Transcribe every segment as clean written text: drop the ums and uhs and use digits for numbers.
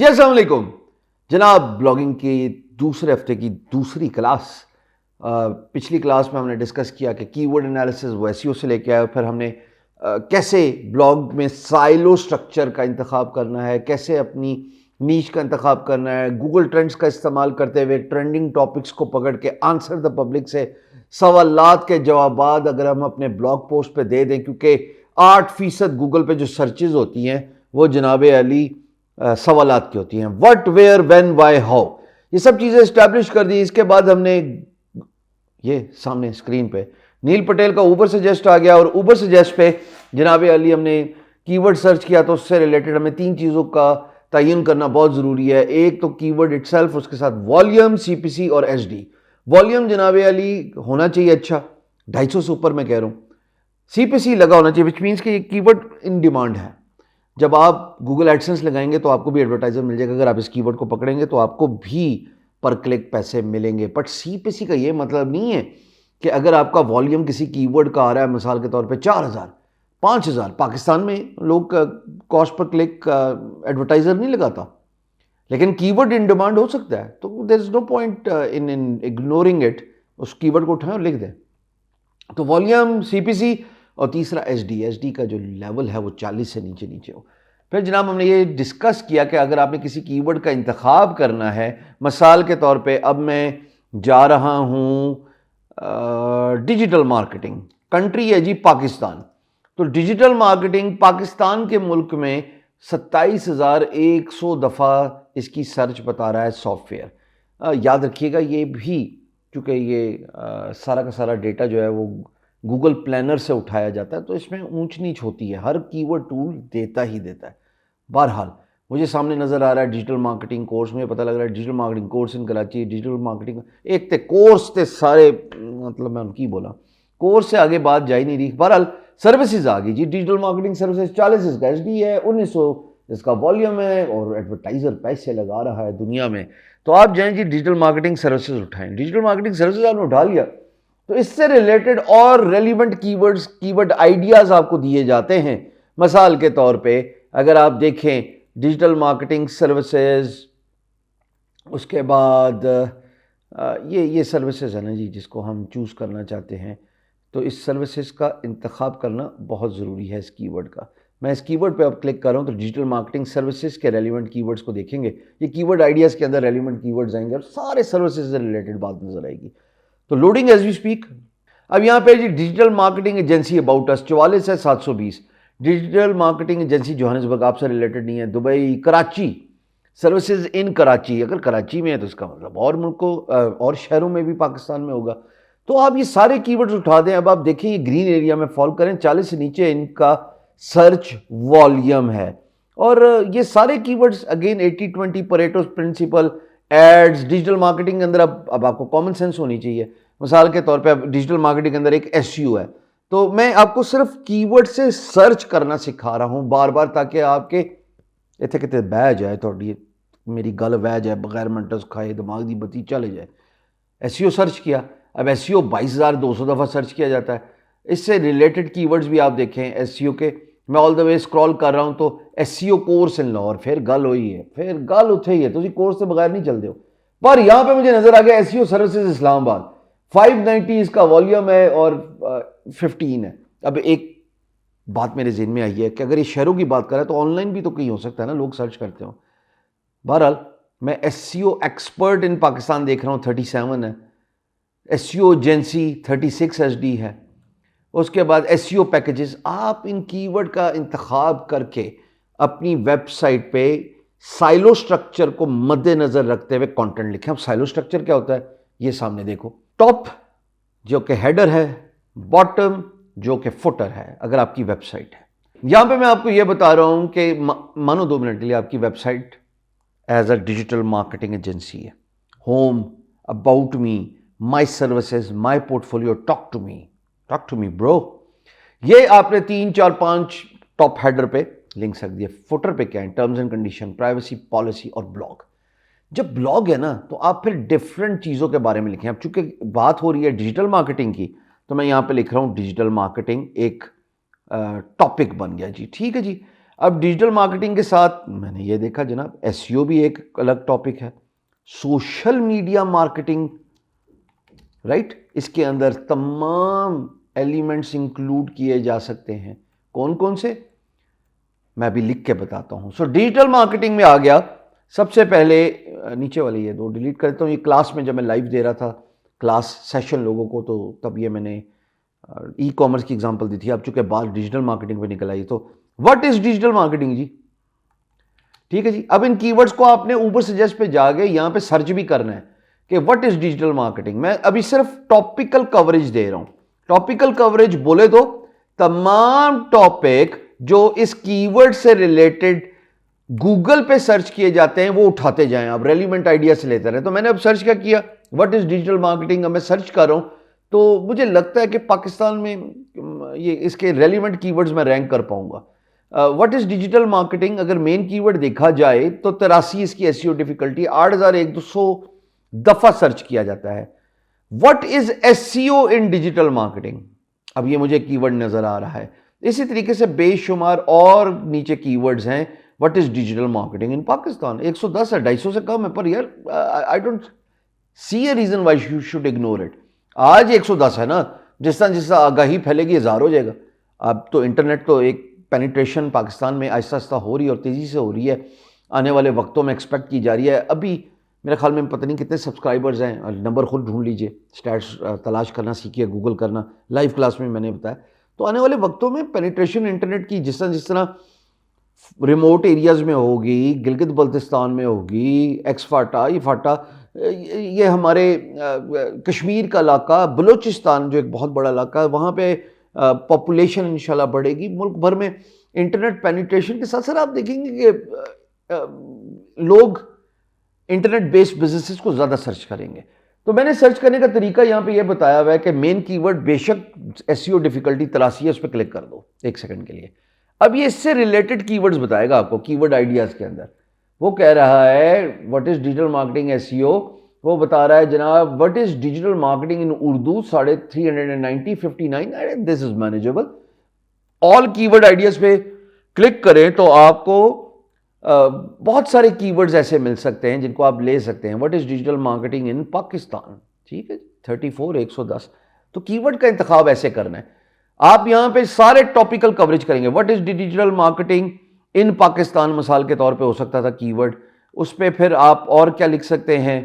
जी अस्सलाम वालेकुम जनाब। ब्लॉगिंग की दूसरे हफ्ते की दूसरी क्लास। पिछली क्लास में हमने डिस्कस किया कि कीवर्ड एनालिसिस वो एसईओ से लेके आए, फिर हमने कैसे ब्लॉग में साइलो स्ट्रक्चर का इंतखाब करना है, कैसे अपनी नीश का इंतखाब करना है, गूगल ट्रेंड्स का इस्तेमाल करते हुए ट्रेंडिंग टॉपिक्स को पकड़ के आंसर द पब्लिक से सवालात के जवाबात अगर हम अपने ब्लॉग पोस्ट पे दे दें, क्योंकि 8% गूगल पे जो सर्चेज होती हैं वो जनाब अली सवालात की होती हैं। What, where, when, why, how, ये सब चीज़ें इस्टेब्लिश कर दी। इसके बाद हमने ये सामने स्क्रीन पे नील पटेल का ऊबर सजेस्ट आ गया, और ऊबर सजेस्ट पे जनाब अली हमने कीवर्ड सर्च किया, तो उससे रिलेटेड हमें 3 चीज़ों का तयन करना बहुत ज़रूरी है। एक तो कीवर्ड इटसेल्फ, उसके साथ वॉल्यूम, सीपीसी और एचडी। वॉल्यूम जनाब अली होना चाहिए अच्छा 250 से ऊपर, मैं कह रहा हूँ। सीपीसी लगा होना चाहिए, विच मीन्स कि ये कीवर्ड इन डिमांड है। जब आप गूगल एडसेंस लगाएंगे तो आपको भी एडवर्टाइजर मिल जाएगा। अगर आप इस कीवर्ड को पकड़ेंगे तो आपको भी पर क्लिक पैसे मिलेंगे। बट सीपीसी का ये मतलब नहीं है कि अगर आपका वॉल्यूम किसी कीवर्ड का आ रहा है, मिसाल के तौर पे 4000, 5000, पाकिस्तान में लोग कॉस्ट पर क्लिक एडवर्टाइजर नहीं लगाता, लेकिन कीवर्ड इन डिमांड हो सकता है, तो there is no point in ignoring it. उस कीवर्ड को उठाएं और लिख दें। तो वॉल्यूम, सीपीसी, और तीसरा एचडी। एचडी का जो लेवल है वो 40 से नीचे नीचे हो। फिर जनाब हमने ये डिस्कस किया कि अगर आपने किसी कीवर्ड का इंतखाब करना है, मिसाल के तौर पे अब मैं जा रहा हूँ डिजिटल मार्केटिंग, कंट्री है जी पाकिस्तान, तो डिजिटल मार्केटिंग पाकिस्तान के मुल्क में 27,100 दफ़ा इसकी सर्च बता रहा है सॉफ्टवेयर। याद रखिएगा ये भी, क्योंकि ये सारा का सारा डेटा जो है वो गूगल प्लानर से उठाया जाता है, तो इसमें ऊंच नीच होती है, हर कीवर्ड टूल देता ही देता है। बहरहाल मुझे सामने नज़र आ रहा है डिजिटल मार्केटिंग कोर्स, मुझे पता लग रहा है digital marketing course in Karachi, digital marketing एक थे कोर्स थे सारे, मतलब मैं उनकी बोला कोर्स से आगे बात जा ही नहीं रही। बहरहाल सर्विसेज आ गई जी, डिजिटल मार्केटिंग सर्विसेज 40 इसका एचडी है, 1900 इसका वॉल्यूम है, और एडवर्टाइजर पैसे लगा रहा है दुनिया में। तो आप जाएं जी डिजिटल मार्केटिंग सर्विसेज उठाएं। डिजिटल मार्केटिंग सर्विसेज आपने उठा लिया तो इससे रिलेटेड और रेलिवेंट कीवर्ड्स, कीवर्ड आइडियाज आपको दिए जाते हैं। मिसाल के तौर पे अगर आप देखें डिजिटल मार्केटिंग सर्विसेज, उसके बाद ये सर्विसेज है ना जी जिसको हम चूज़ करना चाहते हैं, तो इस सर्विसेज का इंतखाब करना बहुत ज़रूरी है इस कीवर्ड का। मैं इस कीवर्ड पे अब क्लिक कर रहा हूँ तो डिजिटल मार्केटिंग सर्विसेज के रेलिवेंट कीवर्ड्स को देखेंगे। ये कीवर्ड आइडियाज़ के अंदर रेलिवेंट कीवर्ड्स आएंगे और सारे सर्विसेज से रिलेटेड बात नजर आएगी। तो लोडिंग एज वी स्पीक। अब यहाँ पे जी digital marketing agency about us 44 है 720। डिजिटल मार्केटिंग एजेंसी जोहानिसबर्ग आपसे रिलेटेड नहीं है, Dubai, Karachi, services in Karachi. अगर कराची में है तो इसका मतलब और मुल्कों और शहरों में भी पाकिस्तान में होगा। तो आप ये सारे कीवर्ड्स उठा दें। अब आप देखें ये ग्रीन एरिया में फॉलो करें, 40 से नीचे इनका सर्च वॉल्यूम है, और ये सारे keywords again 80-20 Pareto principle, ads, digital marketing के अंदर अब आपको कॉमन सेंस होनी चाहिए। मिसाल के तौर पे अब डिजिटल मार्केटिंग के अंदर एक एसईओ है, तो मैं आपको सिर्फ कीवर्ड से सर्च करना सिखा रहा हूं बार बार, ताकि आपके इतने कितने बह जाए, थोड़ी मेरी गल बह जाए, बगैर मंटस खाए दिमाग की बत्ती चले जाए। एसईओ सर्च किया, अब एसईओ 22,200 दफ़ा सर्च किया जाता है। इससे रिलेटेड कीवर्ड्स भी आप देखें एसईओ के, मैं ऑल द वे स्क्रॉल कर रहा हूं तो एसईओ कोर्स इन लाहौर, फिर गल हुई है, फिर गल उठे ही है, तो कोर्स से बगैर नहीं चलते हो। पर यहां पे मुझे नजर आ गया एसईओ सर्विसेज इस्लामाबाद, 590 इसका वॉल्यूम है और 15 है। अब एक बात मेरे ज़हन में आई है कि अगर ये शहरों की बात करें तो ऑनलाइन भी तो कहीं हो सकता है ना, लोग सर्च करते हो। बहरहाल मैं एसईओ एक्सपर्ट इन पाकिस्तान देख रहा हूँ, 37 है। एसईओ एजेंसी 36 एचडी है। उसके बाद एसईओ पैकेजेस। आप इन कीवर्ड का इंतखाब करके अपनी वेबसाइट पे साइलो स्ट्रक्चर को मद्देनजर रखते हुए कंटेंट लिखें। अब साइलो स्ट्रक्चर क्या होता है ये सामने देखो, टॉप जो कि हेडर है, बॉटम जो कि फुटर है अगर आपकी वेबसाइट है। यहां पे मैं आपको यह बता रहा हूं कि मानो 2 मिनट के लिए आपकी website as a digital marketing agency है। Home, about me, my services, my portfolio, talk to me bro. ये आपने 3, 4, 5 टॉप हेडर पे लिंक्स रख दिए। फुटर पे क्या है, terms and condition, privacy policy और ब्लॉग। जब ब्लॉग है ना तो आप फिर डिफरेंट चीज़ों के बारे में लिखें। अब चूंकि बात हो रही है डिजिटल मार्केटिंग की, तो मैं यहाँ पे लिख रहा हूँ डिजिटल मार्केटिंग एक टॉपिक बन गया जी, ठीक है जी। अब डिजिटल मार्केटिंग के साथ मैंने ये देखा जनाब एसईओ भी एक अलग टॉपिक है, सोशल मीडिया मार्केटिंग, राइट, इसके अंदर तमाम एलिमेंट्स इंक्लूड किए जा सकते हैं। कौन कौन से, मैं अभी लिख के बताता हूं। सो डिजिटल मार्केटिंग में आ गया सबसे पहले, नीचे वाले ये दो डिलीट करता हूं, ये क्लास में जब मैं लाइव दे रहा था क्लास सेशन लोगों को, तो तब ये मैंने ई कॉमर्स की एग्जांपल दी थी। अब चूंकि बात डिजिटल मार्केटिंग पे निकल आई, तो व्हाट इज डिजिटल मार्केटिंग जी, ठीक है जी। अब इन कीवर्ड्स को आपने ऊपर सजेस्ट पे जाके यहां पे सर्च भी करना है कि व्हाट इज डिजिटल मार्केटिंग। मैं अभी सिर्फ टॉपिकल कवरेज दे रहा हूं। टॉपिकल कवरेज बोले तो तमाम टॉपिक जो इस कीवर्ड से रिलेटेड गूगल पे सर्च किए जाते हैं वो उठाते जाएं, आप रेलिवेंट आइडिया से लेते रहे। तो मैंने अब सर्च क्या किया, व्हाट इज डिजिटल मार्केटिंग, अब मैं सर्च कर रहा हूं, तो मुझे लगता है कि पाकिस्तान में ये इसके रेलिवेंट कीवर्ड्स में रैंक कर पाऊंगा। व्हाट इज डिजिटल मार्केटिंग अगर मेन कीवर्ड देखा जाए तो 83 इसकी एसईओ डिफिकल्टी, 8100 दफा सर्च किया जाता है। What is SEO in digital marketing, अब ये मुझे कीवर्ड नजर आ रहा है। इसी तरीके से बेशुमार और नीचे कीवर्ड्स हैं। What is digital marketing in Pakistan, 110 है, 250 से कम है, पर यार I don't see a reason why you should ignore it. आज 110 है ना, जिस तरह आगाही फैलेगी 1000 हो जाएगा। अब तो इंटरनेट तो एक पेनिट्रेशन पाकिस्तान में आहिस्ता आहिस्ता हो रही है और तेज़ी से हो रही है, आने वाले वक्तों में एक्सपेक्ट की जा रही है। अभी मेरे ख्याल में पता नहीं कितने सब्सक्राइबर्स हैं, नंबर खुद ढूंढ लीजिए, स्टैट्स तलाश करना सीखिए, गूगल करना, लाइव क्लास में मैंने बताया। तो आने वाले वक्तों में पेनिट्रेशन इंटरनेट की जिस तरह रिमोट एरियाज़ में होगी, गिलगित बल्तिस्तान में होगी, एक्स फाटा, ये फाटा, ये हमारे कश्मीर का इलाका, बलूचिस्तान जो एक बहुत बड़ा इलाका है, वहाँ पे पॉपुलेशन इंशाल्लाह बढ़ेगी। मुल्क भर में इंटरनेट पेनिट्रेशन के साथ साथ आप देखेंगे कि लोग इंटरनेट बेस्ड बिजनेसेस को ज़्यादा सर्च करेंगे। तो मैंने सर्च करने का तरीका यहाँ पे ये बताया हुआ है कि मेन कीवर्ड बेशक एसईओ डिफिकल्टी 83 है, उस पर क्लिक कर दो एक सेकंड के लिए। अब ये इससे रिलेटेड कीवर्ड्स बताएगा आपको कीवर्ड आइडियाज़ के अंदर। वो कह रहा है what is digital marketing SEO, वो बता रहा है जनाब what is digital marketing in Urdu 390 59, this is manageable. All keyword ideas पे क्लिक करें तो आपको बहुत सारे कीवर्ड्स ऐसे मिल सकते हैं जिनको आप ले सकते हैं। What is digital marketing in Pakistan, ठीक है, 34 110। तो कीवर्ड का इंतखाब ऐसे करना है। आप यहां पे सारे टॉपिकल कवरेज करेंगे। What is digital marketing in Pakistan मिसाल के तौर पे हो सकता था कीवर्ड, उस पर फिर आप और क्या लिख सकते हैं।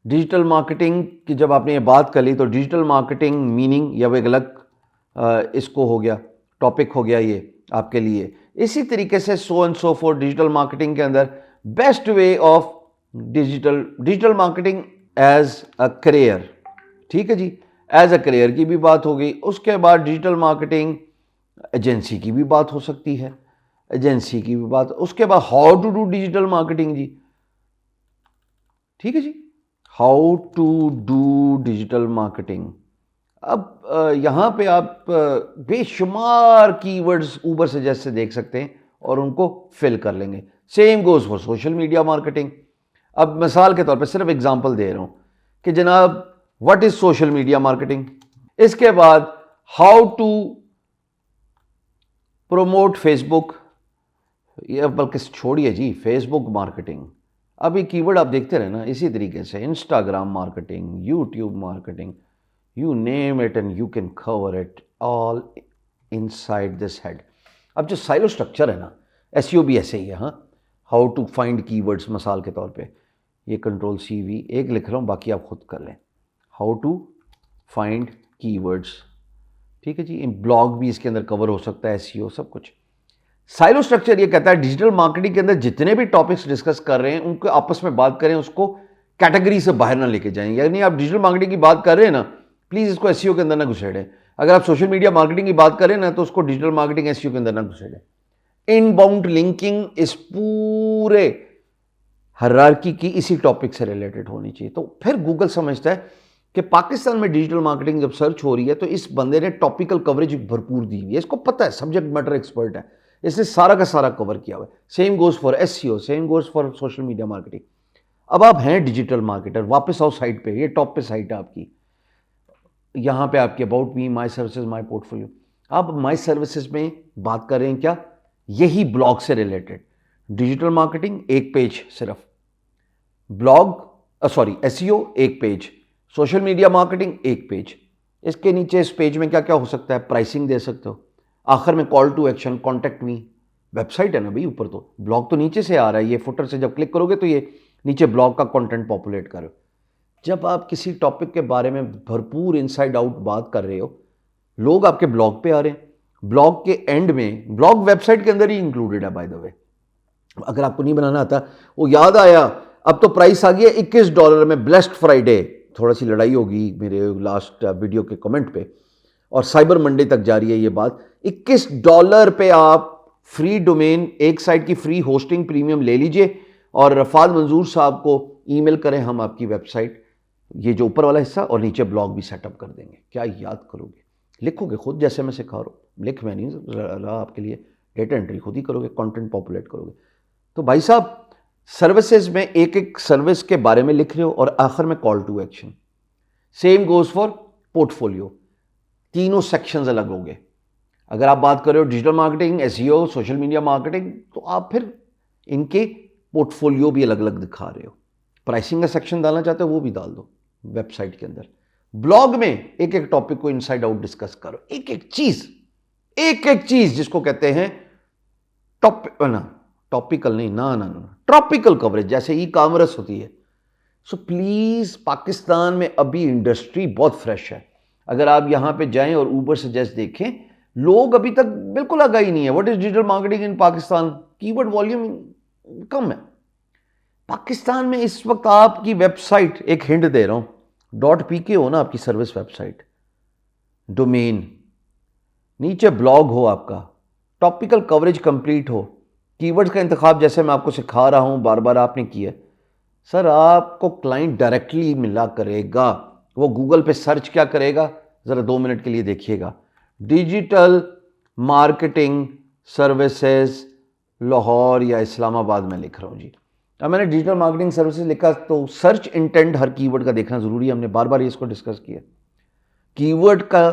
डिजिटल मार्केटिंग की जब आपने ये बात कर ली तो डिजिटल मार्केटिंग मीनिंग या वो एक अलग इसको हो गया, टॉपिक हो गया ये आपके लिए। इसी तरीके से so and so for digital marketing के अंदर best way of digital marketing as a career, ठीक है जी, एज अ करियर की भी बात हो गई। उसके बाद डिजिटल मार्केटिंग एजेंसी की भी बात हो सकती है, एजेंसी की भी बात। उसके बाद how to do digital marketing जी, ठीक है जी, how to do digital marketing. अब यहाँ पे आप बेशुमार कीवर्ड्स ऊपर से जैसे देख सकते हैं और उनको फिल कर लेंगे। Same goes for social media marketing. अब मिसाल के तौर पे सिर्फ एग्जांपल दे रहा हूँ कि जनाब what is social media marketing, इसके बाद हाउ टू प्रोमोट फेसबुक, ये बल्कि छोड़िए जी, फेसबुक मार्केटिंग। अब ये कीवर्ड आप देखते रहे ना, इसी तरीके से Instagram marketing, YouTube marketing, you name it and you can cover it all inside this head. अब जो साइलो स्ट्रक्चर है ना, एसईओ भी ऐसे ही है। हाँ, हाउ टू फाइंड कीवर्ड्स मिसाल के तौर पे ये कंट्रोल CV एक लिख रहा हूँ, बाकी आप खुद कर लें। हाउ टू फाइंड कीवर्ड्स, ठीक है जी। ब्लॉग भी इसके अंदर कवर हो सकता है, एसईओ सब कुछ। साइलो स्ट्रक्चर ये कहता है डिजिटल मार्केटिंग के अंदर जितने भी टॉपिक्स डिस्कस कर रहे हैं उनको आपस में बात करें, उसको कैटेगरी से बाहर ना लेके जाएं। यानी आप डिजिटल मार्केटिंग की बात कर रहे हैं ना, प्लीज इसको एसईओ के अंदर ना घुसेड़ें। अगर आप सोशल मीडिया मार्केटिंग की बात करें ना, तो उसको डिजिटल मार्केटिंग एसईओ के अंदर ना घुसेड़ें। इनबाउंड लिंकिंग इस पूरे हायरार्की की इसी टॉपिक से रिलेटेड होनी चाहिए। तो फिर गूगल समझता है कि पाकिस्तान में डिजिटल मार्केटिंग जब सर्च हो रही है तो इस बंदे ने टॉपिकल कवरेज भरपूर दी हुई है, इसको पता है, सब्जेक्ट मैटर एक्सपर्ट है, इसने सारा का सारा कवर किया हुआ है। Same goes for SEO, same goes for social media marketing. अब आप हैं डिजिटल मार्केटर, वापस आओ साइट पे, ये टॉप पे साइट है आपकी। यहाँ पे आपकी about me, my services, my portfolio. आप माई सर्विसेज में बात कर रहे हैं क्या, यही ब्लॉग से रिलेटेड। डिजिटल मार्केटिंग एक पेज सिर्फ, ब्लॉग सॉरी एसईओ एक पेज, सोशल मीडिया मार्केटिंग एक पेज। इसके नीचे इस पेज में क्या क्या हो सकता है, प्राइसिंग दे सकते हो, आखिर में call to action, contact me, website है ना भाई, ऊपर तो ब्लॉग तो नीचे से आ रहा है, ये फुटर से जब क्लिक करोगे तो ये नीचे ब्लॉग का कंटेंट पॉपुलेट करो। जब आप किसी टॉपिक के बारे में भरपूर इनसाइड आउट बात कर रहे हो, लोग आपके ब्लॉग पे आ रहे हैं, ब्लॉग के एंड में, ब्लॉग वेबसाइट के अंदर ही इंक्लूडेड है बाय द वे, अगर आपको नहीं बनाना आता, वो याद आया अब तो प्राइस आ गई है $21 में, ब्लेस्ड फ्राइडे, थोड़ा सी लड़ाई होगी मेरे लास्ट वीडियो के कमेंट पे, और साइबर मंडे तक जा रही है ये बात। $21 पे आप फ्री डोमेन, एक साइट की फ्री होस्टिंग प्रीमियम ले लीजिए और रफात मंजूर साहब को ईमेल करें, हम आपकी वेबसाइट, ये जो ऊपर वाला हिस्सा और नीचे ब्लॉग भी सेटअप कर देंगे। क्या याद करोगे, लिखोगे खुद जैसे मैं सिखा रहा हूँ, लिख मैं नहीं रहा आपके लिए, डेटा एंट्री खुद ही करोगे, कंटेंट पॉपुलेट करोगे। तो भाई साहब सर्विसेज में एक एक सर्विस के बारे में लिख रहे हो और आखिर में call to action. Same goes for portfolio, तीनों सेक्शंस अलग हो गए। अगर आप बात कर रहे हो digital marketing, SEO, social media marketing, तो आप फिर इनके पोर्टफोलियो भी अलग अलग दिखा रहे हो। प्राइसिंग का सेक्शन डालना चाहते हो वो भी डाल दो वेबसाइट के अंदर। ब्लॉग में एक एक टॉपिक को इनसाइड आउट डिस्कस करो, एक एक चीज जिसको कहते हैं टॉपिकल नहीं ना ना ना ट्रॉपिकल कवरेज, जैसे ई कॉमर्स होती है। सो प्लीज, पाकिस्तान में अभी इंडस्ट्री बहुत फ्रेश है। अगर आप यहां पे जाएं और ऊबर सजेस्ट देखें, लोग अभी तक बिल्कुल आगाही नहीं है what is digital marketing in Pakistan, keyword volume कम है पाकिस्तान में इस वक्त। आपकी वेबसाइट, एक हिंट दे रहा हूं, .pk हो ना आपकी सर्विस वेबसाइट, डोमेन, नीचे ब्लॉग हो आपका, टॉपिकल कवरेज कंप्लीट हो, कीवर्ड्स का इंतखाब जैसे मैं आपको सिखा रहा हूं बार बार आपने किया, सर आपको क्लाइंट डायरेक्टली मिला करेगा। वो गूगल पे सर्च क्या करेगा, जरा 2 मिनट के लिए देखिएगा, डिजिटल मार्केटिंग सर्विसेज लाहौर या इस्लामाबाद में लिख रहा हूं जी। अब मैंने डिजिटल मार्केटिंग सर्विसेज लिखा तो सर्च इंटेंट हर कीवर्ड का देखना जरूरी है, हमने बार बार इसको डिस्कस किया। कीवर्ड का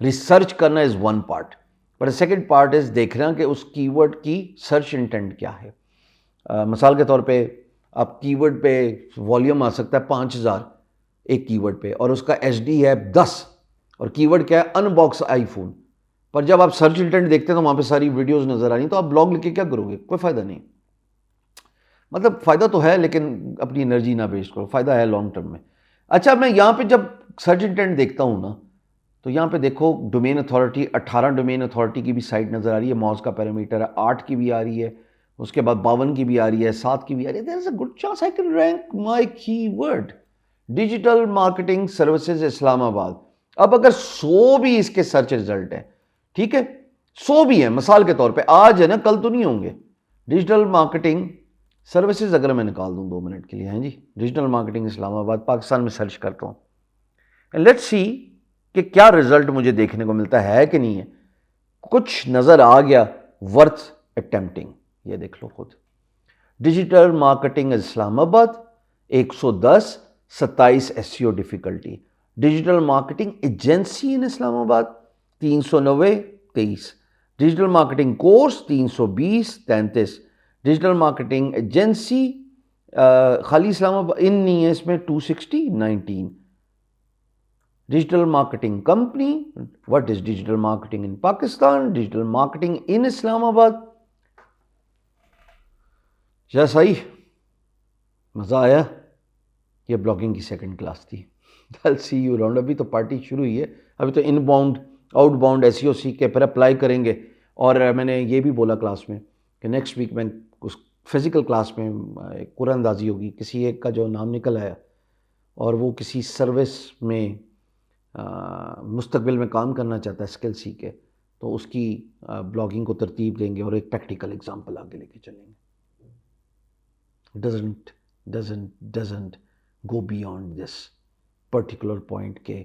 रिसर्च करना इज वन पार्ट, पर सेकेंड पार्ट इज देखना कि उस कीवर्ड की सर्च इंटेंट क्या है। मिसाल के तौर पे आप कीवर्ड पे वॉल्यूम आ सकता है 5000 एक कीवर्ड पे, और उसका एचडी है 10, और कीवर्ड क्या है, अनबॉक्स आईफोन, पर जब आप सर्च इंटेंट देखते हैं तो वहां पे सारी वीडियोस नजर आ रही, तो आप ब्लॉग लिख के क्या करोगे, कोई फायदा नहीं। मतलब फायदा तो है लेकिन अपनी एनर्जी ना वेस्ट करो, फायदा है लॉन्ग टर्म में। अच्छा, मैं यहाँ पे जब सर्च इंटेंट देखता हूँ ना, तो यहाँ पे देखो डोमेन अथॉरिटी, 18 डोमेन अथॉरिटी की भी साइट नजर आ रही है, मॉज का पैरामीटर है, 8 की भी आ रही है, उसके बाद 52 की भी आ रही है, 7 की भी आ रही है। There is a good chance I can rank my keyword digital marketing services Islamabad. अब अगर 100 भी इसके सर्च रिजल्ट है, ठीक है, 100 भी है, मिसाल के तौर पे आज है ना, कल तो नहीं होंगे, डिजिटल मार्केटिंग सर्विसेज अगर मैं निकाल दूं 2 मिनट के लिए, हैं जी, डिजिटल मार्केटिंग इस्लामाबाद पाकिस्तान में सर्च करता हूं, लेट्स सी कि क्या रिजल्ट मुझे देखने को मिलता है कि नहीं है। कुछ नजर आ गया वर्थ अटेम्प्टिंग, ये देख लो खुद, digital marketing Islamabad 110, 27 SEO difficulty, digital marketing agency in Islamabad 390, 23, digital marketing course 320, 33, digital marketing agency खाली इस्लामाबाद इन नहीं है इसमें 260, 19, digital marketing company, what is digital marketing in Pakistan, digital marketing in Islamabad. जैसा ही मजा आया, ये ब्लॉगिंग की सेकंड क्लास थी। आई सी यू अराउंड। अभी तो पार्टी शुरू हुई है, अभी तो इनबाउंड आउटबाउंड एसईओ सीख के फिर अप्लाई करेंगे। और मैंने ये भी बोला क्लास में कि नेक्स्ट वीक मैं उस फिजिकल क्लास में एक कुरानंदाजी होगी, किसी एक का जो नाम निकल आया और वो किसी सर्विस में मुस्तकबिल में काम करना चाहता है, स्किल सीखे, तो उसकी ब्लॉगिंग को तरतीब देंगे और एक प्रैक्टिकल एग्जांपल आगे लेके चलेंगे। Doesn't go beyond this particular point के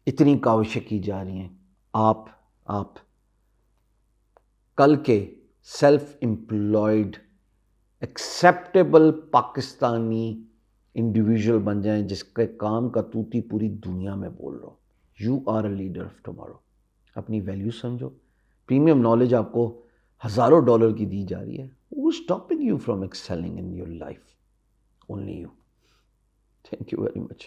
इतनी काविशें की जा रही हैं। आप कल के self employed acceptable Pakistani individual बन जाएं जिसके काम का तूती पूरी दुनिया में बोल रहा हो। You are a leader of tomorrow. अपनी वैल्यू समझो। प्रीमियम नॉलेज आपको हज़ारों डॉलर की दी जा रही है, who is stopping you from excelling in your life? Only you. Thank you very much.